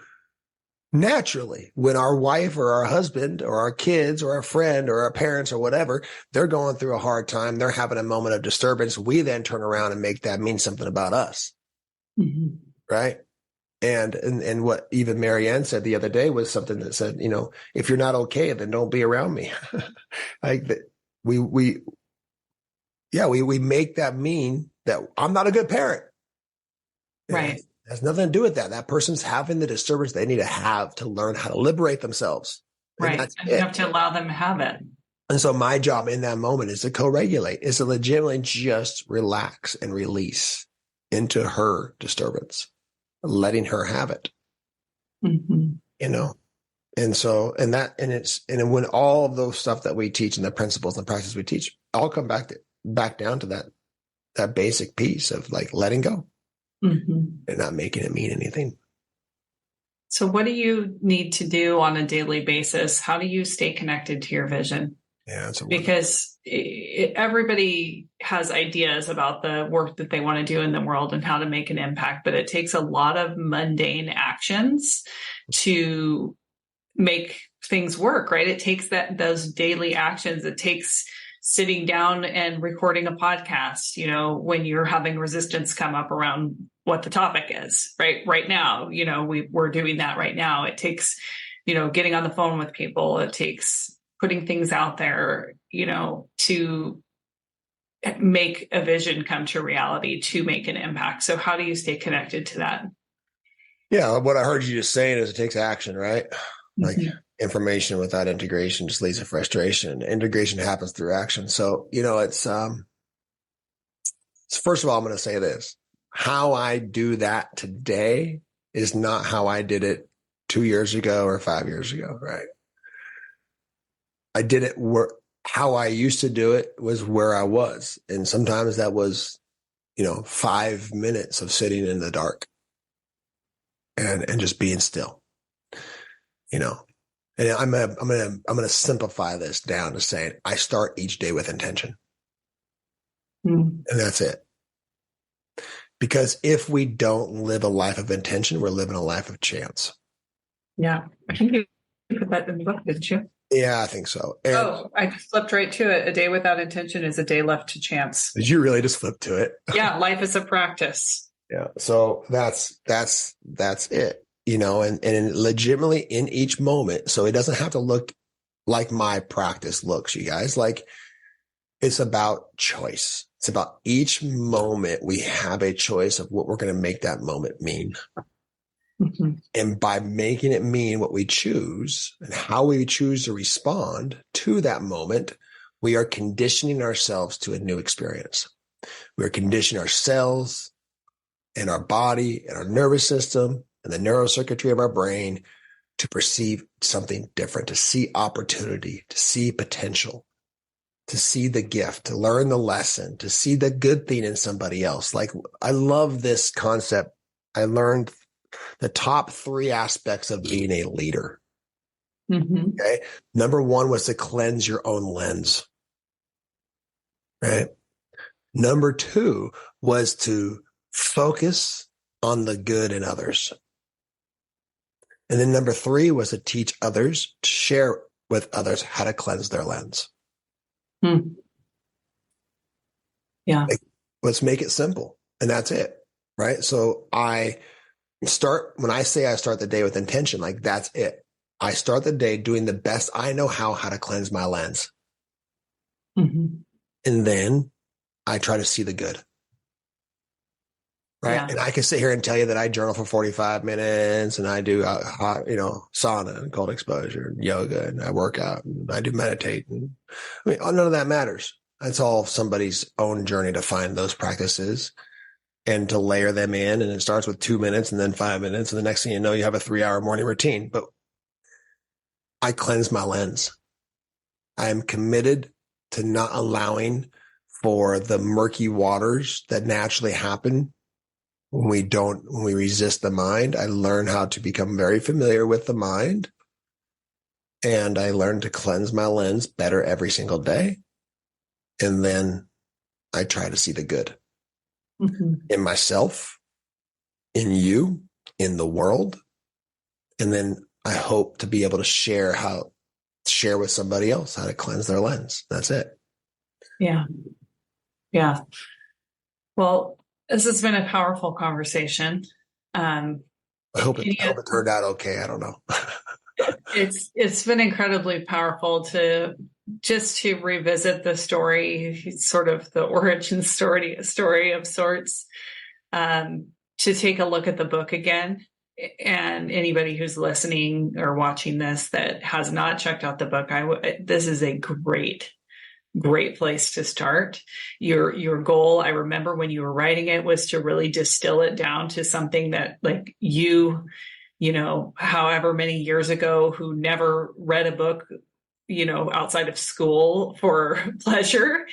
Naturally, when our wife or our husband or our kids or our friend or our parents or whatever, they're going through a hard time, they're having a moment of disturbance, we then turn around and make that mean something about us. Mm-hmm. Right. And what even Marianne said the other day was something that said, if you're not okay, then don't be around me. Like that we make that mean that I'm not a good parent. Right. It has nothing to do with that. That person's having the disturbance they need to have to learn how to liberate themselves. Right. And you have to allow them to have it. And so my job in that moment is to co-regulate, is to legitimately just relax and release into her disturbance, letting her have it. Mm-hmm. And so, and when all of those stuff that we teach and the principles and the practices we teach all come back down to that basic piece of like letting go. Mm-hmm. And not making it mean anything. So what do you need to do on a daily basis? How do you stay connected to your vision? Yeah, because everybody has ideas about the work that they want to do in the world and how to make an impact, but it takes a lot of mundane actions to make things work, right? It takes those daily actions. It takes sitting down and recording a podcast, when you're having resistance come up around what the topic is, right now, we're doing that right now. It takes, getting on the phone with people. It takes putting things out there, to make a vision come to reality, to make an impact. So how do you stay connected to that? Yeah. What I heard you just saying is it takes action, right? Mm-hmm. Like information without integration just leads to frustration. Integration happens through action. So, it's first of all, I'm going to say this. How I do that today is not how I did it 2 years ago or 5 years ago, right? I did it how I used to do it was where I was. And sometimes that was, 5 minutes of sitting in the dark and just being still, And I'm gonna simplify this down to saying I start each day with intention. And that's it. Because if we don't live a life of intention, we're living a life of chance. Yeah. I think you put that in the book, didn't you? Yeah, I think so. And I just flipped right to it. A day without intention is a day left to chance. did you really just flip to it? Yeah, life is a practice. Yeah. So that's it, and legitimately in each moment. So it doesn't have to look like my practice looks, you guys. Like, it's about choice. It's about each moment we have a choice of what we're going to make that moment mean. Mm-hmm. And by making it mean what we choose and how we choose to respond to that moment, we are conditioning ourselves to a new experience. We are conditioning ourselves and our body and our nervous system and the neurocircuitry of our brain to perceive something different, to see opportunity, to see potential, to see the gift, to learn the lesson, to see the good thing in somebody else. Like, I love this concept. I learned the top 3 aspects of being a leader. Mm-hmm. Okay. Number 1 was to cleanse your own lens. Right. Number 2 was to focus on the good in others. And then number 3 was to teach others, to share with others how to cleanse their lens. Yeah. Like, let's make it simple. And that's it. Right. So when I say I start the day with intention, like, that's it. I start the day doing the best I know how to cleanse my lens. Mm-hmm. And then I try to see the good. Right. Yeah. And I can sit here and tell you that I journal for 45 minutes and I do, sauna and cold exposure and yoga, and I work out and I do meditate. And none of that matters. It's all somebody's own journey to find those practices and to layer them in. And it starts with 2 minutes and then 5 minutes. And the next thing you know, you have a 3-hour morning routine. But I cleanse my lens. I am committed to not allowing for the murky waters that naturally happen when we resist the mind. I learn how to become very familiar with the mind, and I learn to cleanse my lens better every single day. And then I try to see the good in myself, in you, in the world. And then I hope to be able to share with somebody else how to cleanse their lens. That's it. Yeah. Yeah. Well, this has been a powerful conversation. I hope it turned out okay. I don't know. It's been incredibly powerful to revisit the story, sort of the origin story of sorts, to take a look at the book again. And anybody who's listening or watching this that has not checked out the book, this is a great place to start. Your goal, I remember when you were writing it, was to really distill it down to something that, like, however many years ago, who never read a book, outside of school for pleasure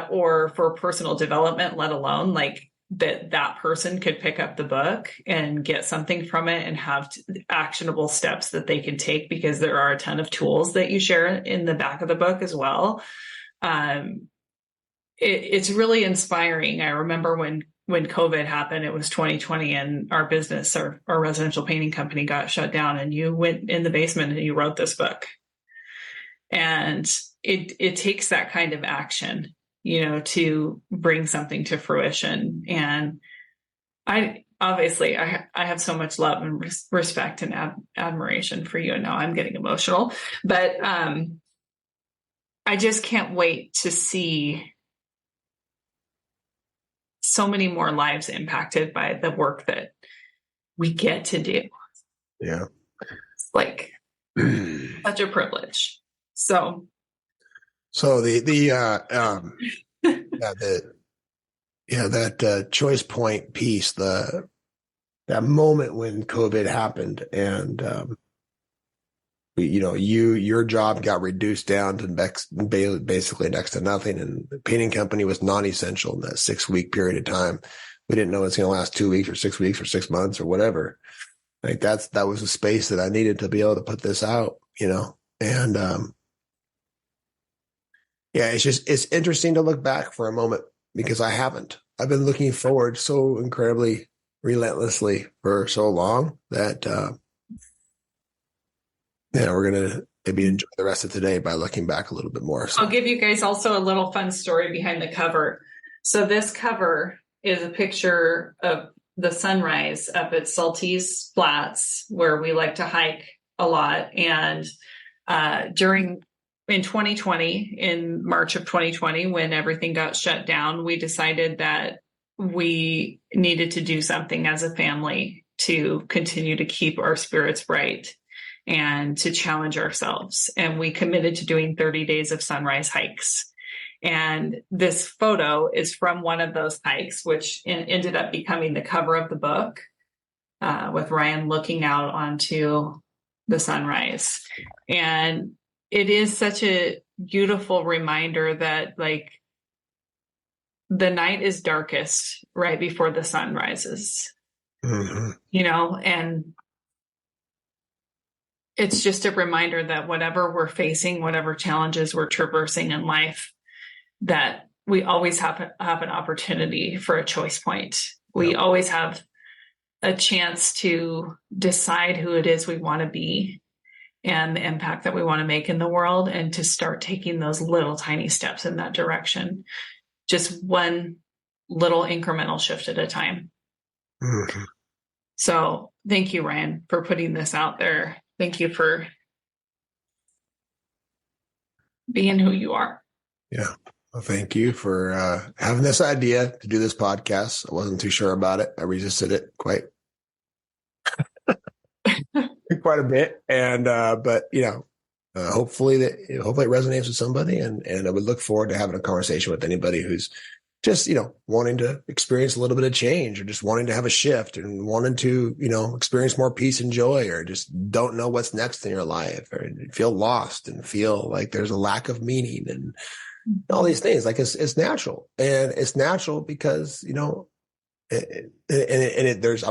or for personal development, let alone like that person could pick up the book and get something from it and have actionable steps that they can take, because there are a ton of tools that you share in the back of the book as well. It's really inspiring. I remember when COVID happened, it was 2020, and our business, our residential painting company, got shut down, and you went in the basement and you wrote this book. And it takes that kind of action, to bring something to fruition. And I have so much love and respect and admiration for you. And now I'm getting emotional, but I just can't wait to see so many more lives impacted by the work that we get to do. Yeah. It's like such a privilege. So that choice point piece, that moment when COVID happened, and your job got reduced down to basically next to nothing, and the painting company was non-essential in that 6-week period of time. We didn't know it's going to last 2 weeks or 6 weeks or 6 months or whatever. Like, that was a space that I needed to be able to put this out, and it's interesting to look back for a moment, because I haven't. I've been looking forward so incredibly relentlessly for so long that, we're going to maybe enjoy the rest of today by looking back a little bit more. So. I'll give you guys also a little fun story behind the cover. So this cover is a picture of the sunrise up at Salty's Flats, where we like to hike a lot. And in 2020, in March of 2020, when everything got shut down, we decided that we needed to do something as a family to continue to keep our spirits bright and to challenge ourselves. And we committed to doing 30 days of sunrise hikes. And this photo is from one of those hikes, which ended up becoming the cover of the book, with Ryan looking out onto the sunrise. And it is such a beautiful reminder that, like, the night is darkest right before the sun rises, and it's just a reminder that whatever we're facing, whatever challenges we're traversing in life, that we always have an opportunity for a choice point. We always have a chance to decide who it is we want to be and the impact that we want to make in the world, and to start taking those little tiny steps in that direction. Just one little incremental shift at a time. Mm-hmm. So thank you, Ryan, for putting this out there. Thank you for being who you are. Yeah. Well, thank you for having this idea to do this podcast. I wasn't too sure about it. I resisted it quite a bit. And, but hopefully it resonates with somebody. And I would look forward to having a conversation with anybody who's just, wanting to experience a little bit of change, or just wanting to have a shift, and wanting to, experience more peace and joy, or just don't know what's next in your life, or feel lost and feel like there's a lack of meaning and all these things. Like it's natural, and it's natural because, I'm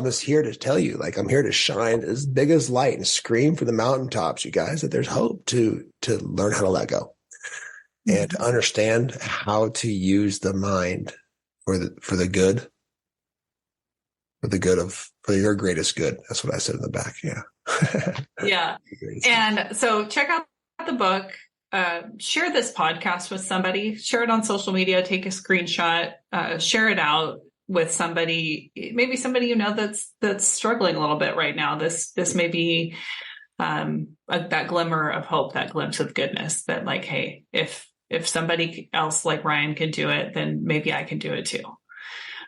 just here to tell you, like, I'm here to shine as big as light and scream from the mountaintops, you guys, that there's hope to learn how to let go and to understand how to use the mind for the good, for your greatest good. That's what I said in the back. Yeah. Yeah. And so check out the book, share this podcast with somebody, share it on social media, take a screenshot, share it out with somebody, maybe somebody that's struggling a little bit right now. This may be that glimmer of hope, that glimpse of goodness, that, like, hey, if somebody else like Ryan can do it, then maybe I can do it too.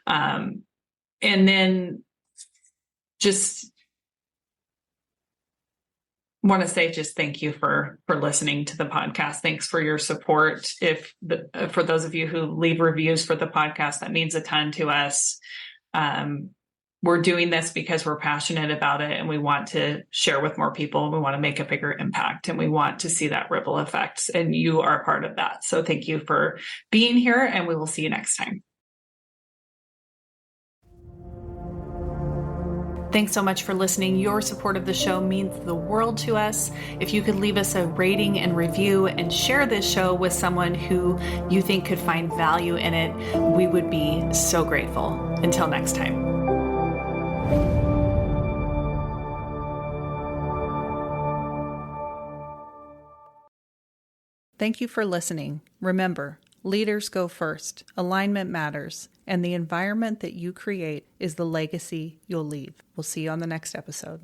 And then just want to say just thank you for listening to the podcast. Thanks for your support. For those of you who leave reviews for the podcast, that means a ton to us. We're doing this because we're passionate about it, and we want to share with more people. We want to make a bigger impact, and we want to see that ripple effect, and you are part of that. So thank you for being here, and we will see you next time. Thanks so much for listening. Your support of the show means the world to us. If you could leave us a rating and review and share this show with someone who you think could find value in it, we would be so grateful. Until next time. Thank you for listening. Remember, leaders go first, alignment matters, and the environment that you create is the legacy you'll leave. We'll see you on the next episode.